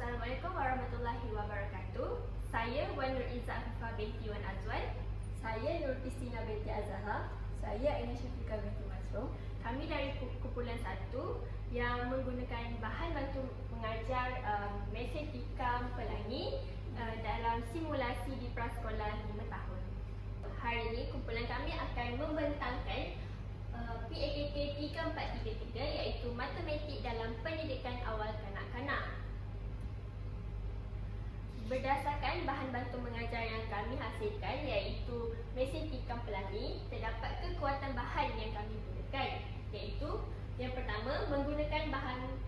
Assalamualaikum warahmatullahi wabarakatuh. Saya Wan Nur Izzah Afifah binti Wan Azwan. Saya Nur Kristina binti Azahar. Saya Aina Syafiqah binti Masrum. Kami dari kumpulan 1 yang menggunakan bahan bantu mengajar Messetikam Pelangi dalam simulasi di prasekolah 5 tahun. Hari ini kumpulan kami akan membentangkan PAKT 3433 iaitu Matematik dalam Pendidikan Awal Kanak-kanak. Berdasarkan bahan bantu mengajar yang kami hasilkan iaitu Messetikam Pelangi, terdapat kekuatan bahan yang kami gunakan, iaitu yang pertama menggunakan bahan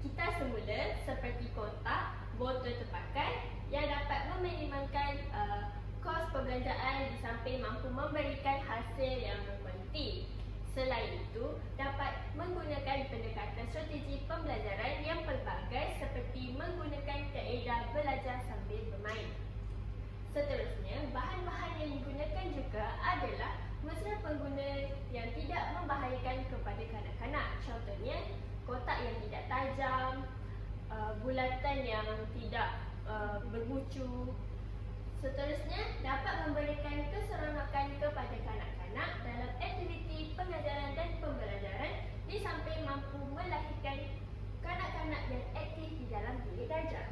kita semula seperti kotak, botol terpakai yang dapat meminimalkan kos perbelanjaan di samping mampu memberikan hasil yang berkualiti. Selain itu, dapat menggunakan pendekatan strategi pembelajaran yang pelbagai seperti menggunakan kaedah belajar sambil bermain. Seterusnya, bahan-bahan yang digunakan juga adalah mesra pengguna yang tidak membahayakan kepada kanak-kanak. Contohnya, kotak yang tidak tajam, bulatan yang tidak berbucu. Seterusnya, dapat memberikan keseronokan kepada kanak-kanak dalam aktiviti pengajaran dan pembelajaran di samping mampu melahirkan kanak-kanak yang aktif di dalam bilik darjah.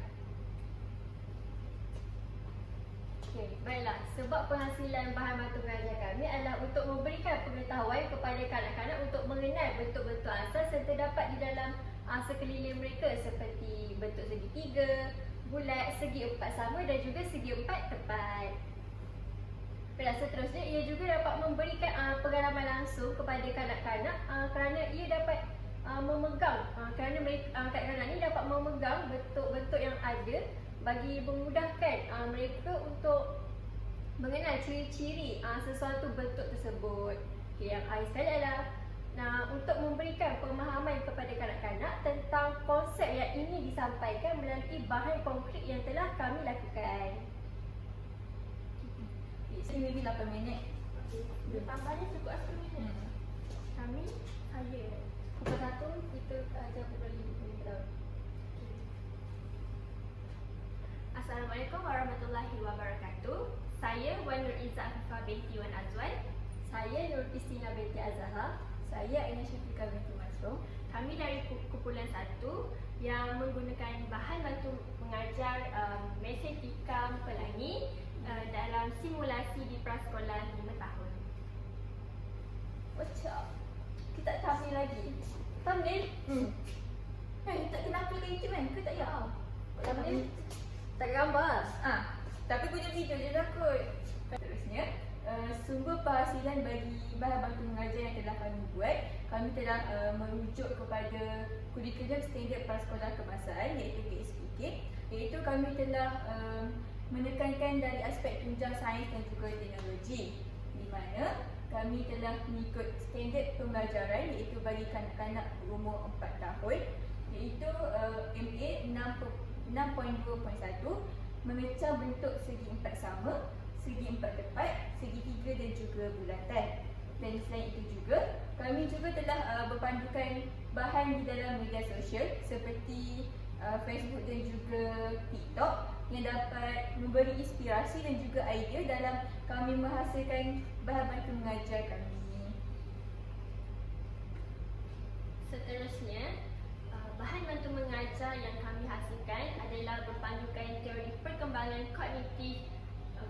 Baiklah, sebab penghasilan bahan bantu mengajar kami adalah untuk memberikan pengetahuan kepada kanak-kanak untuk mengenal bentuk-bentuk asas yang terdapat di dalam sekeliling mereka seperti bentuk segitiga, bulat, segi empat sama dan juga segi empat tepat. Baiklah, seterusnya ia juga dapat memberikan pengalaman langsung kepada kanak-kanak kerana ia dapat memegang kerana mereka kanak-kanak ni dapat memegang bentuk-bentuk yang ada bagi memudahkan mereka untuk mengenal ciri-ciri sesuatu bentuk tersebut. Yang akhir sekali adalah untuk memberikan pemahaman kepada kanak-kanak tentang konsep yang ini disampaikan melalui bahan konkret yang telah kami lakukan. Ini lebih 8 minit. Tambahnya cukup 10 minit. Saya Pukul 1 kita ajar pukul 5 tahun. Assalamualaikum warahmatullahi wabarakatuh. Saya Wan Nur Izzah Afifah binti Wan Azwan. Saya Nur Kristina binti Azahar. Saya Aina Syafiqah binti Masrum. Kami dari kumpulan 1 yang menggunakan bahan bantu mengajar Messetikam Pelangi dalam simulasi di prasekolah 5 tahun. Macam kita tak thumbnail lagi. Thumbnail? Tak kenapa lagi kan? Ke tak ya? Thumbnail? Tak gambar? Tapi punya video je lah kot. Seterusnya, sumber penghasilan bagi bahan bantu mengajar yang telah kami buat, kami telah merujuk kepada kurikulum standard prasekolah kebangsaan iaitu KSPK, iaitu kami telah menekankan dari aspek tunjang sains dan juga teknologi, di mana kami telah mengikut standard pembelajaran iaitu bagi kanak-kanak berumur 4 tahun iaitu MA 6.2.1 mengecam bentuk segi empat sama, segi empat tepat, segitiga dan juga bulatan. Dan selain itu juga, kami juga telah berpandukan bahan di dalam media sosial seperti Facebook dan juga TikTok yang dapat memberi inspirasi dan juga idea dalam kami menghasilkan bahan bantu mengajar kami. Seterusnya, bahan bantu mengajar yang kami hasilkan adalah berpandukan teori perkembangan kognitif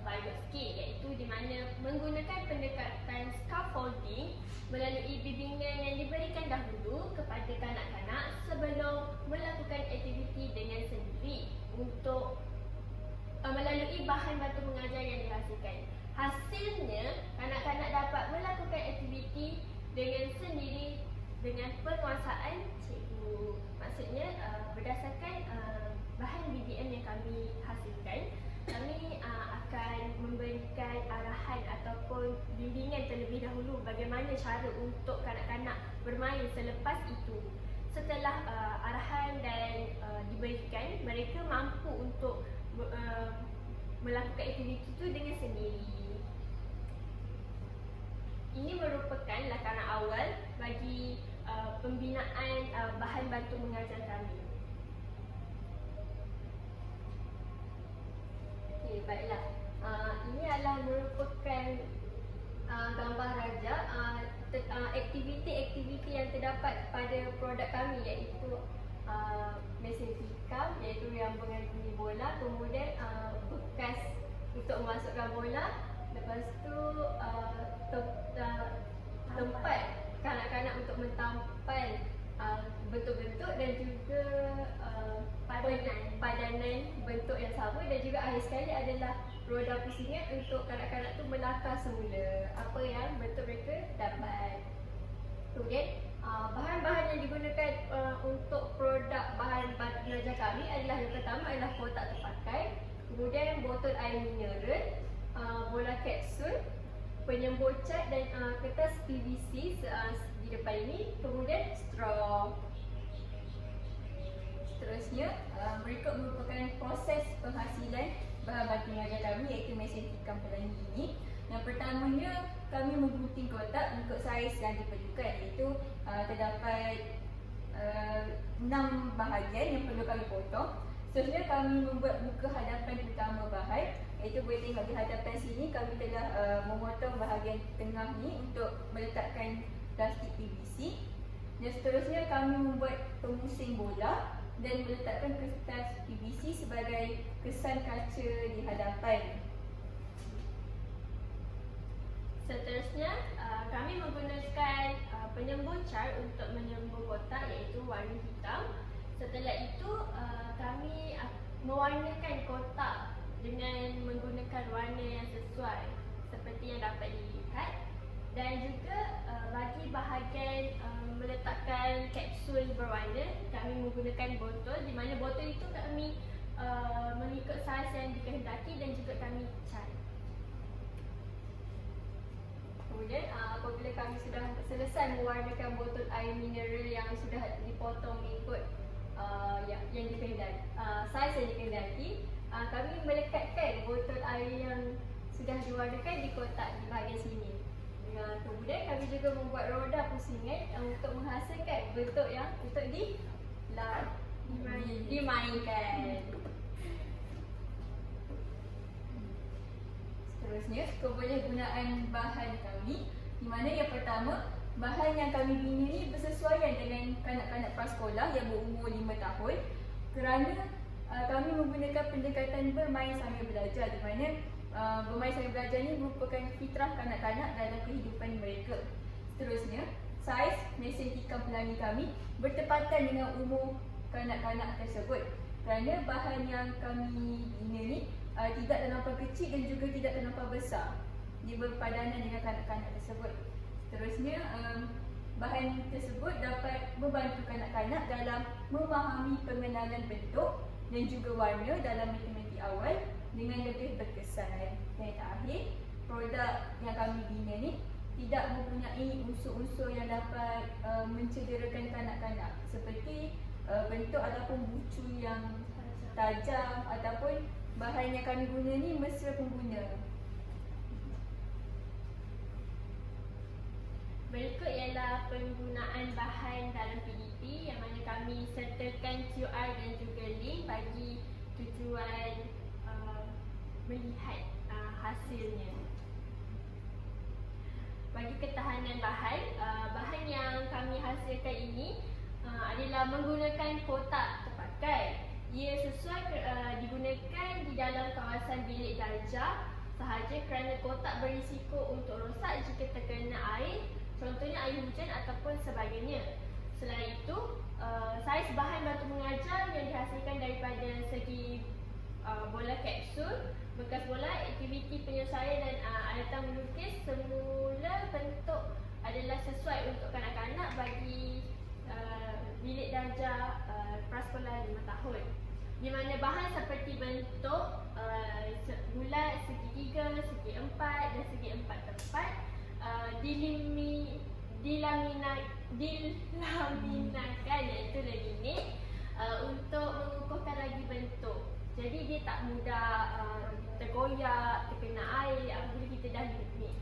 Viral Skill, iaitu di mana menggunakan pendekatan scaffolding melalui bimbingan yang diberikan dahulu kepada kanak-kanak sebelum melakukan aktiviti dengan sendiri untuk melalui bahan bantu mengajar yang dihasilkan. Hasilnya, kanak-kanak dapat melakukan aktiviti dengan sendiri dengan penguasaan cikgu. Maksudnya, berdasarkan bahan BBM yang kami hasilkan, kami akan memberikan arahan ataupun bimbingan terlebih dahulu bagaimana cara untuk kanak-kanak bermain selepas itu. Setelah arahan dan diberikan, mereka mampu untuk melakukan aktiviti itu dengan sendiri. Ini merupakan lakaran awal bagi pembinaan bahan bantu mengajar kami. baiklah. Ini adalah merupakan gambar raja aktiviti-aktiviti yang terdapat pada produk kami, iaitu mesin tikam, iaitu yang mengandungi bola, kemudian bekas untuk memasukkan bola, lepas tu tempat kanak-kanak untuk mentampal bentuk-bentuk dan juga padanan bentuk yang sama, dan juga akhir sekali adalah roda pusingan untuk kanak-kanak tu melakar semula apa yang bentuk mereka dapat. Kemudian bahan-bahan yang digunakan untuk produk bahan batu raja kami adalah, yang pertama adalah kotak terpakai, kemudian botol air mineral, bola kapsul, penyembur cat dan kertas PVC di depan ini, kemudian straw. Seterusnya, berikut merupakan proses penghasilan bahan batu raja kami, iaitu mesin tikam pelangi ini. Yang pertamanya, kami menggunting kotak untuk saiz yang diperlukan, iaitu terdapat 6 bahagian yang perlu kami potong. Seterusnya, kami membuat muka hadapan utama bahan, iaitu boleh tengok di hadapan sini kami telah memotong bahagian tengah ni untuk meletakkan plastik PVC. Dan seterusnya, kami membuat pemusing bola dan meletakkan kertas PVC sebagai kesan kaca di hadapan. Seterusnya, kami menggunakan penyembur cat untuk menyembur kotak, iaitu warna hitam. Setelah itu, kami mewarnakan kotak dengan menggunakan warna yang sesuai seperti yang dapat dilihat. Dan juga bagi bahagian meletakkan kapsul berwarna, kami menggunakan botol, di mana botol itu kami mengikut saiz yang dikehendaki dan juga kami cat. Kemudian apabila kami sudah selesai mewarnakan botol air mineral yang sudah dipotong mengikut yang dikehendaki, saiz yang dikehendaki, kami melekatkan botol air yang sudah diwarnakan di kotak di bahagian sini. Kemudian kami juga membuat roda pusingan untuk menghasilkan bentuk yang untuk dimainkan. Seterusnya, kebolehgunaan bahan kami, di mana yang pertama, bahan yang kami bina ni bersesuaian dengan kanak-kanak prasekolah yang berumur 5 tahun, kerana kami menggunakan pendekatan bermain sambil belajar, di mana bermain sambil belajar ni merupakan fitrah kanak-kanak dalam kehidupan mereka. Seterusnya, saiz mesin tikam pelangi kami bertepatan dengan umur kanak-kanak tersebut, kerana bahan yang kami bina ni tidak terlampau kecil dan juga tidak terlampau besar. Dia berpadanan dengan kanak-kanak tersebut. Seterusnya, bahan tersebut dapat membantu kanak-kanak dalam memahami pengenalan bentuk dan juga warna dalam matematik awal dengan lebih berkesan. Dan terakhir, produk yang kami bina ni tidak mempunyai unsur-unsur yang dapat mencederakan kanak-kanak, seperti bentuk ataupun bucu yang tajam, ataupun bahan yang kami guna ni mesra pengguna. Berikut ialah penggunaan bahan dalam PDP, yang mana kami sertakan QR dan juga link bagi tujuan melihat hasilnya. Bagi ketahanan bahan, bahan yang kami hasilkan ini adalah menggunakan kotak terpakai. Ia sesuai digunakan di dalam kawasan bilik darjah sahaja kerana kotak berisiko untuk rosak jika terkena air, contohnya air hujan ataupun sebagainya. Selain itu, saiz bahan batu mengajar yang dihasilkan daripada segi bola kapsul, bekas bola, aktiviti penyelesaian dan alatan melukis, semula bentuk adalah sesuai untuk kanak-kanak bagi bilik darjah prasekolah 5 tahun. Di mana bahan seperti bentuk bulat, segi 3, segi 4 dan segi 4 tepat dilaminakan, iaitu laminate, untuk mengukuhkan lagi bentuk. Jadi dia tak mudah tergoyak, terkena air apabila kita dah laminate.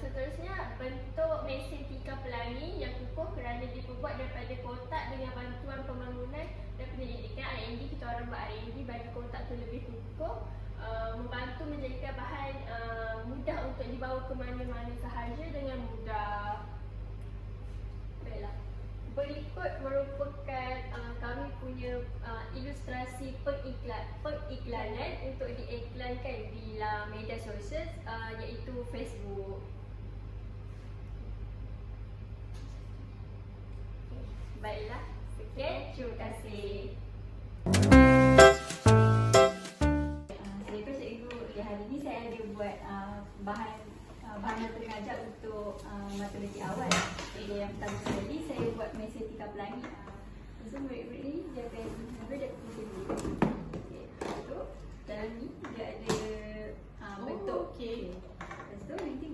Seterusnya, bentuk mesin tikam pelangi yang kukuh kerana diperbuat daripada kotak dengan bantuan pembangunan dan penyelidikan R&D. Kita orang buat R&D bagi kotak tu lebih kukuh. membantu menjadikan bahan mudah untuk dibawa ke mana-mana sahaja dengan mudah. Baiklah. Berikut merupakan kami punya ilustrasi pengiklanan untuk diiklankan di media sosial iaitu Facebook. Baiklah, sekian, terima kasih. Cikgu, di hari ini saya ada buat bahan mata pengajar untuk matematik awal. Jadi yang pertama sekali saya buat mesej 3 pelangi. So murid-murid ni dia akan dia tulis dulu. Okey, tu dalam ni dia ada bentuk. okey. Lepas tu nanti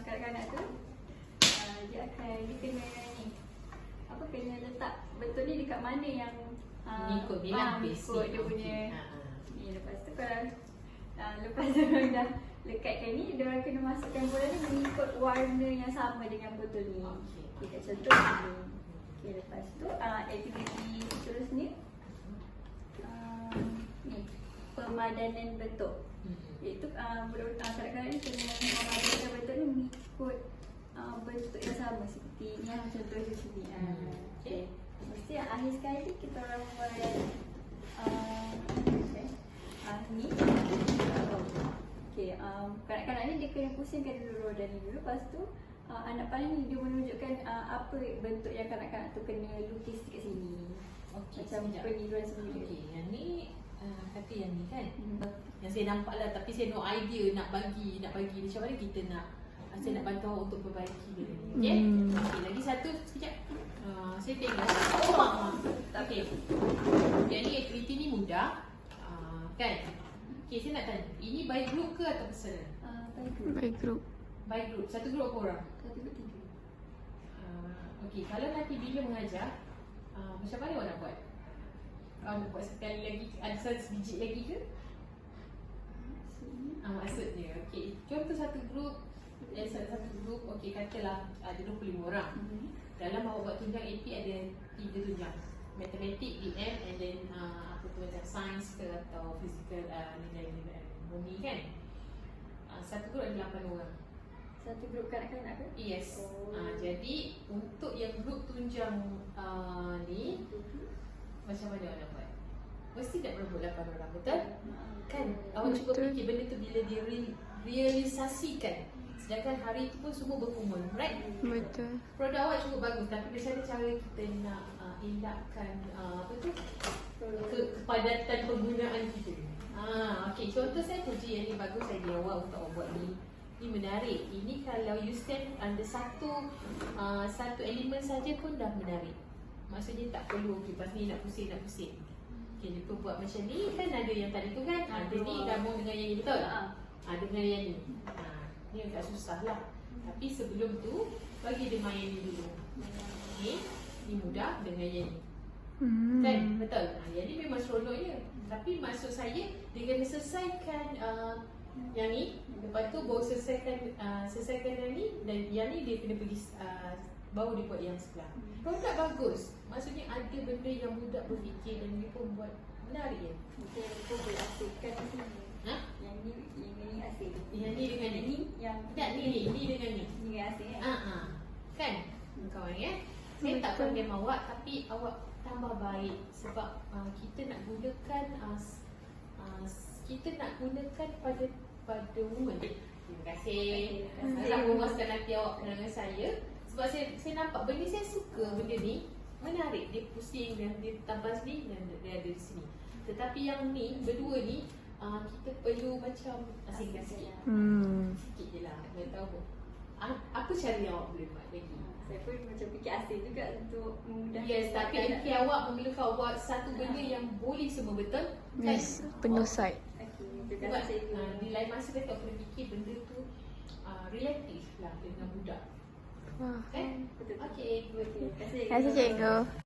kanak-kanak tu dia kena ni apa, kena letak bentuk ni dekat mana yang Mengikut bilang basic. mengikut dia punya ni. Lepas tu kalau lepas orang dah lekatkan ni, dia orang kena masukkan bola ni mengikut warna yang sama dengan botol ni. Okey. Kita contoh ni. Okey, lepas tu aktiviti seterusnya ni pemadanan bentuk. Iaitu kadang-kadang ni kena memadankan bentuk ni mengikut bentuk yang sama seperti ni yang contoh di sini. Okey. Mesti akhir sekali kita orang buat ni. Okey, kanak-kanak ni dia kena pusingkan dulu roda ni dulu. Lepas tu anak paling ni dia menunjukkan apa bentuk yang kanak-kanak tu kena lukis dekat sini. Okey, Macam sekejap. peniruan sendiri. Okey, yang ni kata yang ni kan. Yang saya nampak lah, tapi saya no idea nak bagi macam mana kita nak. Saya nak bantu awak untuk perbaiki dia ni. Okey. Okey, lagi satu sekejap. Saya tengok. Okey. Yang ni aktiviti ni mudah. Kan? Okey, saya nak tanya. Ini by group ke atau personal? By group. By group. Satu group apa orang? Satu ke tiga. Okey, kalau nanti bila mengajar, macam mana awak nak buat? Awak nak buat sekali lagi, ada sebiji lagi ke? Maksudnya, okey. Contoh satu group, satu group, okey, katalah ada 25 orang. Dalam awak buat tunjang AP ada 3 tunjang. Matematik, DM, and then apa tu macam sains ke atau physical, nilai-nilai bumi kan. Satu group ada 8 orang. Satu grup kanak-kanak ke? Yes. Oh. Jadi untuk yang grup tunjang ni macam mana awak nak buat? Mesti tak berebut 8 orang, betul? Kan? Awak cuba Betul. fikir benda tu bila dia realisasikan. Sedangkan hari tu pun semua berkumpul, right? Betul. Produk awak cukup bagus, tapi macam mana cara kita nak elakkan apa tu? Kepadatan penggunaan kita. Okey, contoh saya puji yang ni bagus idea awak untuk awak buat ni. Ni menarik. Ini kalau you stand under satu elemen saja pun dah menarik. Maksudnya tak perlu okey pas ni nak pusing. Okey, dia pun buat macam ni kan, ada yang tadi tu kan. Ada ni gabung dengan yang ni, betul? Dengan yang ni. Ni agak susah lah. Tapi sebelum tu bagi dia main ni dulu. Okey, ni mudah dengan yang ni. Kan? Betul? Yang ni memang seronoknya. Tapi maksud saya dengan selesaikan yang ni, lepas tu baru selesaikan yang ni, dan yang ni dia kena pergi baru dia buat yang sebelah. Produk bagus. Maksudnya ada benda yang budak berfikir dan dia pun buat menarik ya. Mungkin aku boleh asingkan di sini. Yang ni asing. Yang ni dengan ni. Yang Tak, ni dengan ni. ni asing Kan? Kawan ya. Saya tak condemn awak, tapi awak tambah baik sebab kita nak gunakan pada woman. Terima kasih. Saya memuaskan hati awak dengan saya. Sebab saya nampak benda saya suka benda ni. Menarik, dia pusing dan dia tambah sini dan dia ada di sini. Tetapi yang ni, berdua ni kita perlu macam asingkan sikit. Sikit je lah, saya tahu. Apa cara yang awak boleh buat lagi? saya pun macam fikir asing juga untuk memudahkan. Yes, tapi MK awak memerlukan awak satu benda yang boleh semua, betul? Yes, penuh side. Okey, terima Sebab kasih. di lain masa kita kena fikir benda tu relatif lah dengan budak. Wah. Kan? Betul. Okey. Terima kasih. Terima kasih cikgu.